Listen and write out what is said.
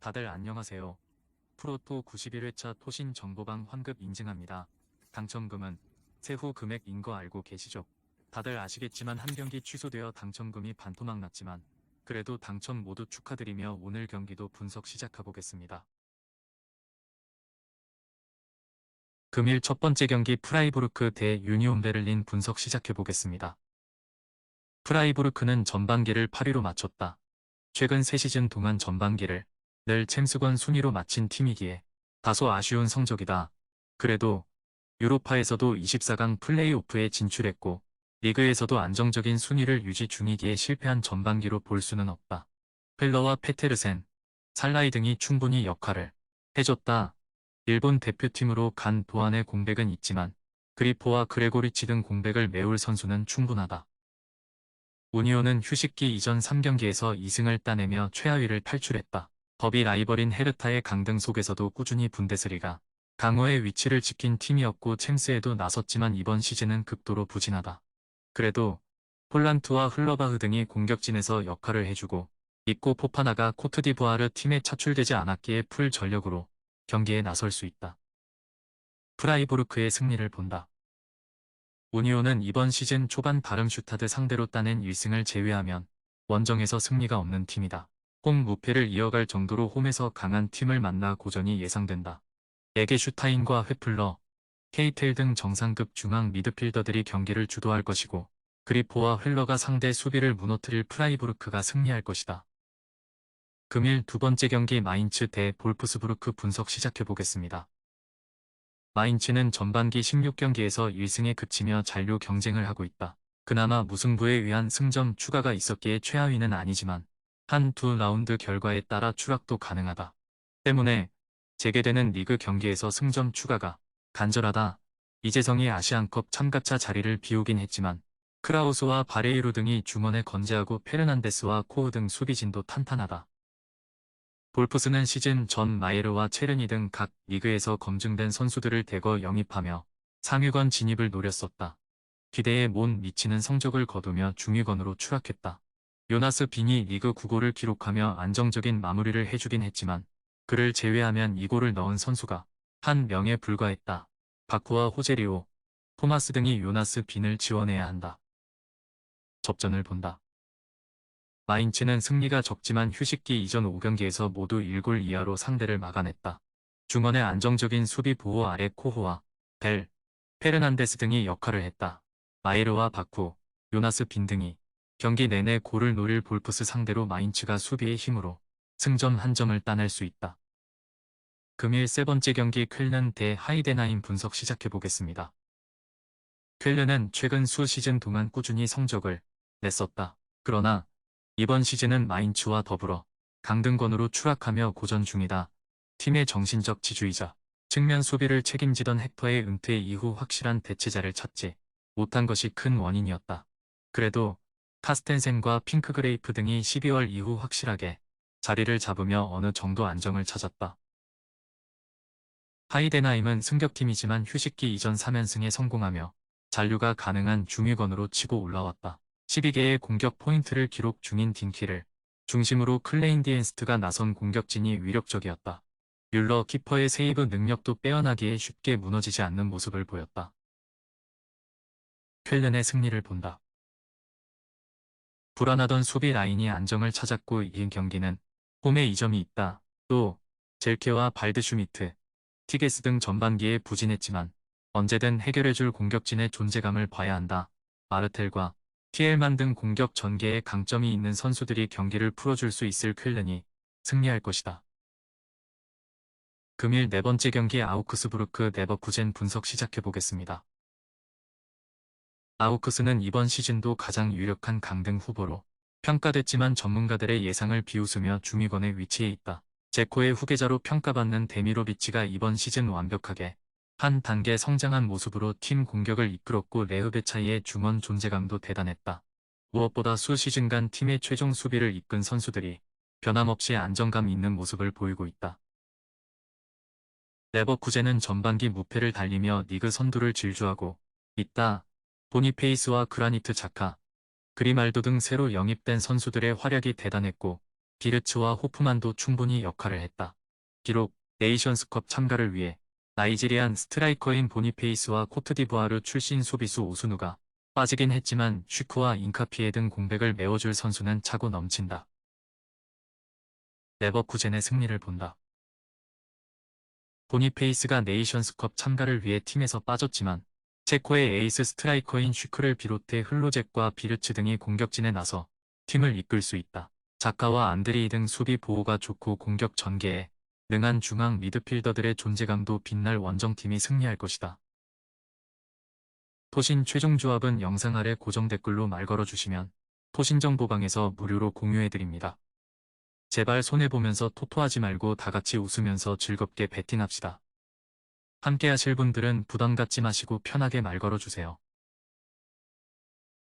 다들 안녕하세요. 프로토 91회차 토신 정보방 환급 인증합니다. 당첨금은 세후 금액인 거 알고 계시죠? 다들 아시겠지만 한 경기 취소되어 당첨금이 반토막 났지만 그래도 당첨 모두 축하드리며 오늘 경기도 분석 시작해보겠습니다. 금일 첫 번째 경기 프라이부르크 대 유니온 베를린 분석 시작해보겠습니다. 프라이부르크는 전반기를 8위로 마쳤다. 최근 3시즌 동안 전반기를 늘 챔스권 순위로 마친 팀이기에 다소 아쉬운 성적이다. 그래도 유로파에서도 24강 플레이오프에 진출했고 리그에서도 안정적인 순위를 유지 중이기에 실패한 전반기로 볼 수는 없다. 펠러와 페테르센, 살라이 등이 충분히 역할을 해줬다. 일본 대표팀으로 간 도안의 공백은 있지만 그리포와 그레고리치 등 공백을 메울 선수는 충분하다. 우니온은 휴식기 이전 3경기에서 2승을 따내며 최하위를 탈출했다. 더비 라이벌인 헤르타의 강등 속에서도 꾸준히 분데스리가 강호의 위치를 지킨 팀이었고 챔스에도 나섰지만 이번 시즌은 극도로 부진하다. 그래도 폴란트와 흘러바흐 등이 공격진에서 역할을 해주고 있고 포파나가 코트디부아르 팀에 차출되지 않았기에 풀 전력으로 경기에 나설 수 있다. 프라이부르크의 승리를 본다. 우니온은 이번 시즌 초반 다름슈타드 상대로 따낸 1승을 제외하면 원정에서 승리가 없는 팀이다. 홈 무패를 이어갈 정도로 홈에서 강한 팀을 만나 고전이 예상된다. 에게슈타인과 회플러, 케이텔 등 정상급 중앙 미드필더들이 경기를 주도할 것이고 그리포와 헬러가 상대 수비를 무너뜨릴 프라이부르크가 승리할 것이다. 금일 두 번째 경기 마인츠 대 볼프스부르크 분석 시작해보겠습니다. 마인츠는 전반기 16경기에서 1승에 그치며 잔류 경쟁을 하고 있다. 그나마 무승부에 의한 승점 추가가 있었기에 최하위는 아니지만 한 두 라운드 결과에 따라 추락도 가능하다. 때문에 재개되는 리그 경기에서 승점 추가가 간절하다. 이재성이 아시안컵 참가차 자리를 비우긴 했지만 크라우스와 바레이루 등이 중원에 건재하고 페르난데스와 코우 등 수비진도 탄탄하다. 볼프스는 시즌 전 마예르와 체르니 등 각 리그에서 검증된 선수들을 대거 영입하며 상위권 진입을 노렸었다. 기대에 못 미치는 성적을 거두며 중위권으로 추락했다. 요나스 빈이 리그 9골을 기록하며 안정적인 마무리를 해주긴 했지만 그를 제외하면 2골을 넣은 선수가 한 명에 불과했다. 바쿠와 호제리오, 토마스 등이 요나스 빈을 지원해야 한다. 접전을 본다. 마인츠는 승리가 적지만 휴식기 이전 5경기에서 모두 1골 이하로 상대를 막아냈다. 중원의 안정적인 수비 보호 아래 코호와 벨, 페르난데스 등이 역할을 했다. 마이르와 바쿠, 요나스 빈 등이 경기 내내 골을 노릴 볼프스 상대로 마인츠가 수비의 힘으로 승점 한 점을 따낼 수 있다. 금일 세 번째 경기 쾰른 대 하이덴하임 분석 시작해보겠습니다. 쾰른은 최근 수 시즌 동안 꾸준히 성적을 냈었다. 그러나 이번 시즌은 마인츠와 더불어 강등권으로 추락하며 고전 중이다. 팀의 정신적 지주이자 측면 수비를 책임지던 헥터의 은퇴 이후 확실한 대체자를 찾지 못한 것이 큰 원인이었다. 그래도 카스텐센과 핑크그레이프 등이 12월 이후 확실하게 자리를 잡으며 어느 정도 안정을 찾았다. 하이덴하임은 승격팀이지만 휴식기 이전 3연승에 성공하며 잔류가 가능한 중위권으로 치고 올라왔다. 12개의 공격 포인트를 기록 중인 딘키를 중심으로 클레인디엔스트가 나선 공격진이 위력적이었다. 뮬러 키퍼의 세이브 능력도 빼어나기에 쉽게 무너지지 않는 모습을 보였다. 쾰른의 승리를 본다. 불안하던 수비 라인이 안정을 찾았고 이긴 경기는 홈에 이점이 있다. 또 젤케와 발드슈미트, 티게스 등 전반기에 부진했지만 언제든 해결해줄 공격진의 존재감을 봐야 한다. 마르텔과 티엘만 등 공격 전개에 강점이 있는 선수들이 경기를 풀어줄 수 있을 쾰른이 승리할 것이다. 금일 네 번째 경기 아우크스부르크 네버쿠젠 분석 시작해보겠습니다. 아우크스는 이번 시즌도 가장 유력한 강등 후보로 평가됐지만 전문가들의 예상을 비웃으며 중위권에 위치해 있다. 제코의 후계자로 평가받는 데미로비치가 이번 시즌 완벽하게 한 단계 성장한 모습으로 팀 공격을 이끌었고 레흐베차이의 중원 존재감도 대단했다. 무엇보다 수 시즌간 팀의 최종 수비를 이끈 선수들이 변함없이 안정감 있는 모습을 보이고 있다. 레버쿠젠은 전반기 무패를 달리며 리그 선두를 질주하고 있다. 보니페이스와 그라니트 자카, 그리말도 등 새로 영입된 선수들의 활약이 대단했고 비르츠와 호프만도 충분히 역할을 했다. 비록 네이션스컵 참가를 위해 나이지리안 스트라이커인 보니페이스와 코트디부아르 출신 수비수 오스누가 빠지긴 했지만 슈크와 인카피에 등 공백을 메워줄 선수는 차고 넘친다. 레버쿠젠의 승리를 본다. 보니페이스가 네이션스컵 참가를 위해 팀에서 빠졌지만 체코의 에이스 스트라이커인 슈크를 비롯해 흘로젝과 비르츠 등이 공격진에 나서 팀을 이끌 수 있다. 자카와 안드레이 등 수비 보호가 좋고 공격 전개에 능한 중앙 미드필더들의 존재감도 빛날 원정팀이 승리할 것이다. 토신 최종 조합은 영상 아래 고정 댓글로 말 걸어주시면 토신정보방에서 무료로 공유해드립니다. 제발 손해보면서 토토하지 말고 다같이 웃으면서 즐겁게 베팅합시다. 함께 하실 분들은 부담 갖지 마시고 편하게 말 걸어주세요.